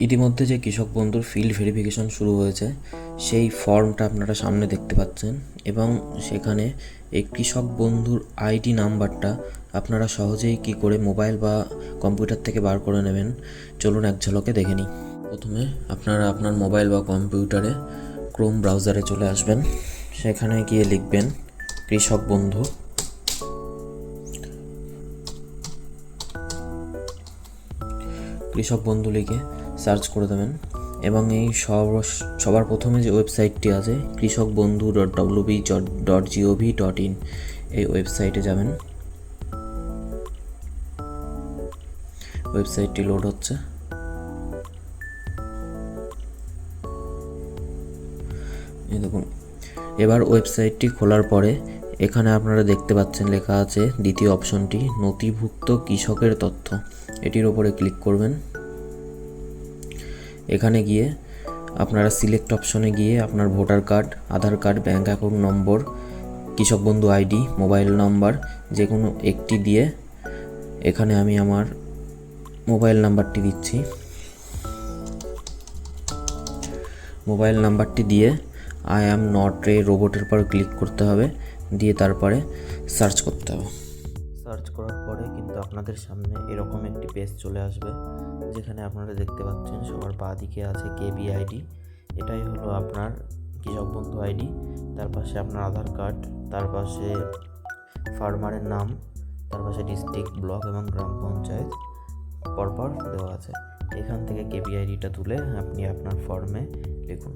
ইতিমধ্যে যে কৃষক বন্ধুর ফিল্ড ভেরিফিকেশন শুরু হয়েছে সেই ফর্মটা আপনারা সামনে দেখতে পাচ্ছেন এবং সেখানে এই কৃষক বন্ধুর আইডি নাম্বারটা আপনারা সহজেই কি করে মোবাইল বা কম্পিউটার থেকে বার করে নেবেন চলুন এক ঝলকে দেখে নিই। প্রথমে আপনারা আপনার মোবাইল বা কম্পিউটারে ক্রোম ব্রাউজারে চলে আসবেন, সেখানে গিয়ে লিখবেন কৃষক বন্ধু। কৃষক বন্ধু লিখে সার্চ করে দেবেন এবং এই সবার প্রথমে যে ওয়েবসাইটটি আছে কৃষক বন্ধু www.gov.in এই ওয়েবসাইটে যাবেন। ওয়েবসাইটটি লোড হচ্ছে। এই দেখুন, এবার ওয়েবসাইটটি খোলার পরে এখানে আপনারা দেখতে পাচ্ছেন লেখা আছে দ্বিতীয় অপশনটি নথিভুক্ত কৃষকের তথ্য, এটির ওপরে ক্লিক করবেন। এখানে গিয়ে আপনারা সিলেক্ট অপশনে গিয়ে আপনার ভোটার কার্ড, আধার কার্ড, ব্যাঙ্ক অ্যাকাউন্ট নম্বর, কৃষক বন্ধু আইডি, মোবাইল নাম্বার যে কোনো একটি দিয়ে এখানে আমি আমার মোবাইল নাম্বারটি দিচ্ছি। মোবাইল নাম্বারটি দিয়ে আই অ্যাম নট এ রোবটের পর ক্লিক করতে হবে, দিয়ে তারপরে সার্চ করতে হবে। সার্চ করার পরে কিন্তু আপনাদের সামনে এরকম একটি পেজ চলে আসবে, যেখানে আপনারা দেখতে পাচ্ছেন সবার বাঁ দিকে আছে কেবি আইডি, এটাই হলো আপনার কৃষক বন্ধু আইডি। তার পাশে আপনার আধার কার্ড, তার পাশে ফার্মারের নাম, তার পাশে ডিস্ট্রিক্ট, ব্লক এবং গ্রাম পঞ্চায়েত পরপর দেওয়া আছে। এখান থেকে কেবি আইডিটা তুলে আপনি আপনার ফর্মে লিখুন।